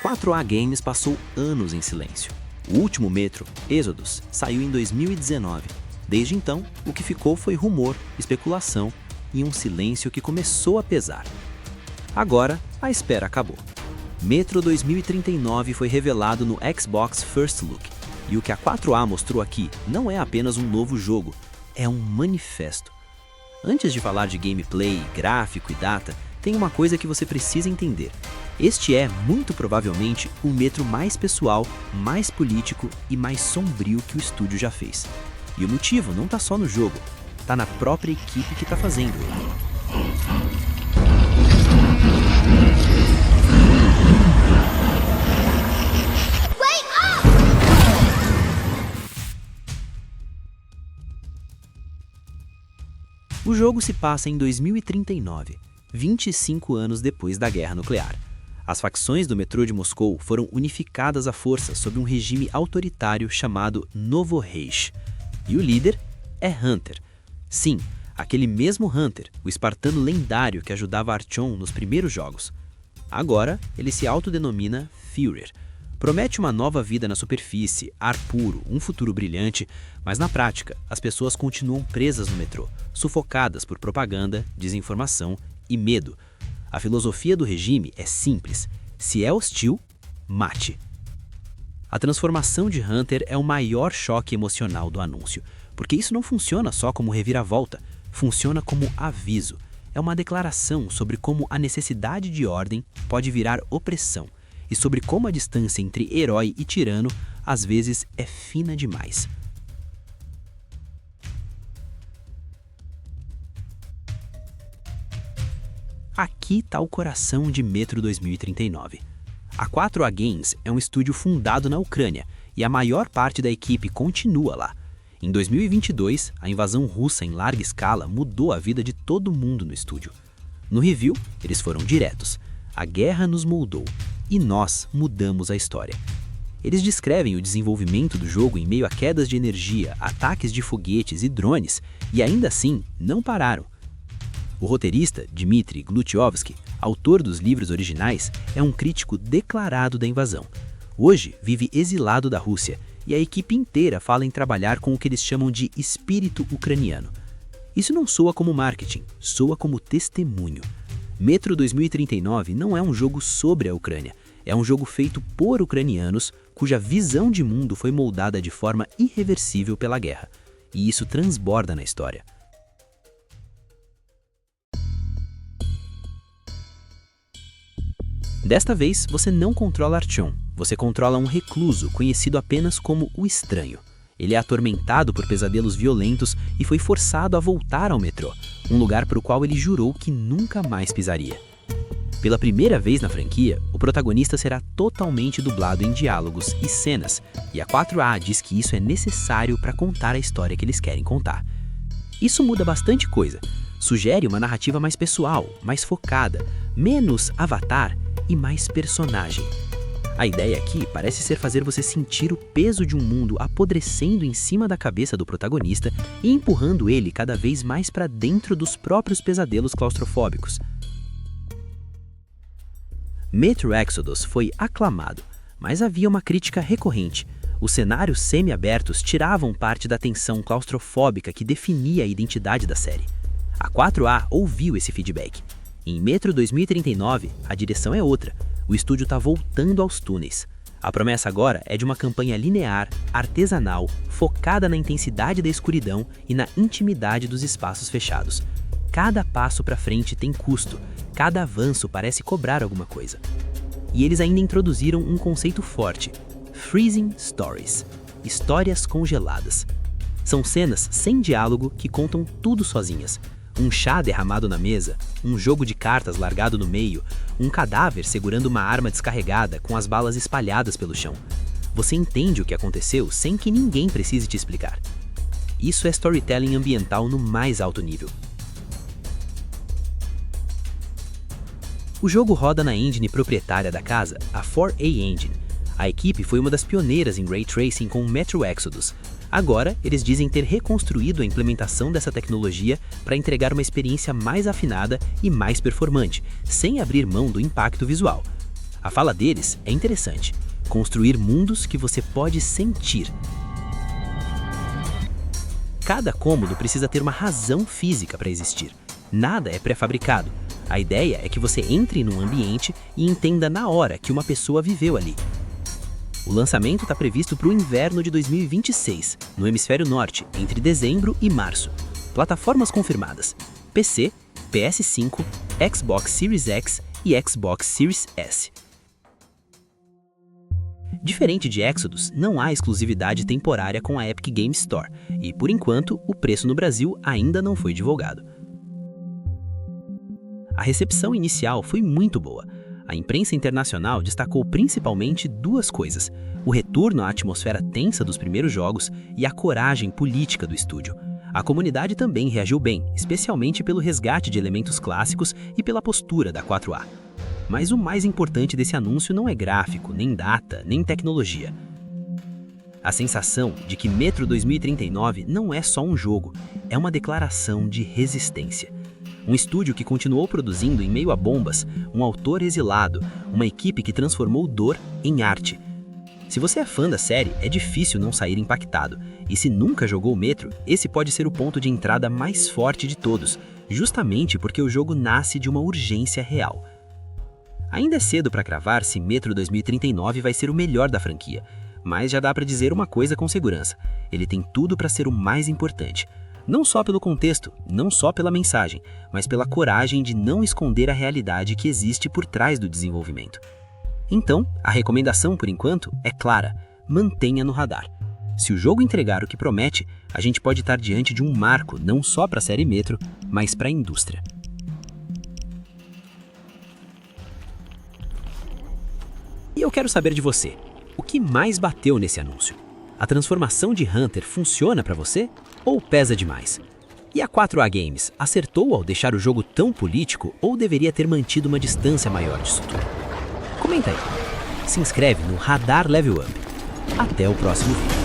4A Games passou anos em silêncio. O último Metro, Exodus, saiu em 2019. Desde então, o que ficou foi rumor, especulação e um silêncio que começou a pesar. Agora, a espera acabou. Metro 2039 foi revelado no Xbox First Look, e o que a 4A mostrou aqui não é apenas um novo jogo, é um manifesto. Antes de falar de gameplay, gráfico e data, tem uma coisa que você precisa entender. Este é, muito provavelmente, o Metro mais pessoal, mais político e mais sombrio que o estúdio já fez. E o motivo não tá só no jogo, tá na própria equipe que tá fazendo ele. O jogo se passa em 2039, 25 anos depois da Guerra Nuclear. As facções do metrô de Moscou foram unificadas à força sob um regime autoritário chamado Novo Reich. E o líder é Hunter. Sim, aquele mesmo Hunter, o espartano lendário que ajudava Artyom nos primeiros jogos. Agora, ele se autodenomina Führer. Promete uma nova vida na superfície, ar puro, um futuro brilhante, mas na prática, as pessoas continuam presas no metrô, sufocadas por propaganda, desinformação e medo. A filosofia do regime é simples: se é hostil, mate. A transformação de Hunter é o maior choque emocional do anúncio, porque isso não funciona só como reviravolta, funciona como aviso. É uma declaração sobre como a necessidade de ordem pode virar opressão, e sobre como a distância entre herói e tirano às vezes é fina demais. Aqui está o coração de Metro 2039. A 4A Games é um estúdio fundado na Ucrânia e a maior parte da equipe continua lá. Em 2022, a invasão russa em larga escala mudou a vida de todo mundo no estúdio. No review, eles foram diretos. A guerra nos moldou e nós mudamos a história. Eles descrevem o desenvolvimento do jogo em meio a quedas de energia, ataques de foguetes e drones, e ainda assim não pararam. O roteirista, Dmitry Gluchovsky, autor dos livros originais, é um crítico declarado da invasão. Hoje vive exilado da Rússia e a equipe inteira fala em trabalhar com o que eles chamam de espírito ucraniano. Isso não soa como marketing, soa como testemunho. Metro 2039 não é um jogo sobre a Ucrânia, é um jogo feito por ucranianos cuja visão de mundo foi moldada de forma irreversível pela guerra. E isso transborda na história. Desta vez, você não controla Artyom, você controla um recluso conhecido apenas como o Estranho. Ele é atormentado por pesadelos violentos e foi forçado a voltar ao metrô, um lugar para o qual ele jurou que nunca mais pisaria. Pela primeira vez na franquia, o protagonista será totalmente dublado em diálogos e cenas, e a 4A diz que isso é necessário para contar a história que eles querem contar. Isso muda bastante coisa, sugere uma narrativa mais pessoal, mais focada, menos avatar e mais personagem. A ideia aqui parece ser fazer você sentir o peso de um mundo apodrecendo em cima da cabeça do protagonista e empurrando ele cada vez mais para dentro dos próprios pesadelos claustrofóbicos. Metro Exodus foi aclamado, mas havia uma crítica recorrente. Os cenários semi-abertos tiravam parte da tensão claustrofóbica que definia a identidade da série. A 4A ouviu esse feedback. Em Metro 2039, a direção é outra. O estúdio está voltando aos túneis. A promessa agora é de uma campanha linear, artesanal, focada na intensidade da escuridão e na intimidade dos espaços fechados. Cada passo para frente tem custo, cada avanço parece cobrar alguma coisa. E eles ainda introduziram um conceito forte: Freezing Stories, histórias congeladas. São cenas sem diálogo que contam tudo sozinhas. Um chá derramado na mesa, um jogo de cartas largado no meio, um cadáver segurando uma arma descarregada com as balas espalhadas pelo chão. Você entende o que aconteceu sem que ninguém precise te explicar. Isso é storytelling ambiental no mais alto nível. O jogo roda na engine proprietária da casa, a 4A Engine. A equipe foi uma das pioneiras em Ray Tracing com o Metro Exodus. Agora, eles dizem ter reconstruído a implementação dessa tecnologia para entregar uma experiência mais afinada e mais performante, sem abrir mão do impacto visual. A fala deles é interessante: construir mundos que você pode sentir. Cada cômodo precisa ter uma razão física para existir. Nada é pré-fabricado. A ideia é que você entre num ambiente e entenda na hora que uma pessoa viveu ali. O lançamento está previsto para o inverno de 2026, no hemisfério norte, entre dezembro e março. Plataformas confirmadas: PC, PS5, Xbox Series X e Xbox Series S. Diferente de Exodus, não há exclusividade temporária com a Epic Game Store e, por enquanto, o preço no Brasil ainda não foi divulgado. A recepção inicial foi muito boa. A imprensa internacional destacou principalmente duas coisas: o retorno à atmosfera tensa dos primeiros jogos e a coragem política do estúdio. A comunidade também reagiu bem, especialmente pelo resgate de elementos clássicos e pela postura da 4A. Mas o mais importante desse anúncio não é gráfico, nem data, nem tecnologia. A sensação de que Metro 2039 não é só um jogo, é uma declaração de resistência. Um estúdio que continuou produzindo em meio a bombas, um autor exilado, uma equipe que transformou dor em arte. Se você é fã da série, é difícil não sair impactado. E se nunca jogou Metro, esse pode ser o ponto de entrada mais forte de todos, justamente porque o jogo nasce de uma urgência real. Ainda é cedo para cravar se Metro 2039 vai ser o melhor da franquia, mas já dá para dizer uma coisa com segurança: ele tem tudo para ser o mais importante. Não só pelo contexto, não só pela mensagem, mas pela coragem de não esconder a realidade que existe por trás do desenvolvimento. Então, a recomendação por enquanto é clara: mantenha no radar. Se o jogo entregar o que promete, a gente pode estar diante de um marco não só para a série Metro, mas para a indústria. E eu quero saber de você, o que mais bateu nesse anúncio? A transformação de Hunter funciona para você ou pesa demais? E a 4A Games acertou ao deixar o jogo tão político ou deveria ter mantido uma distância maior disso tudo? Comenta aí. Se inscreve no Radar Level Up. Até o próximo vídeo.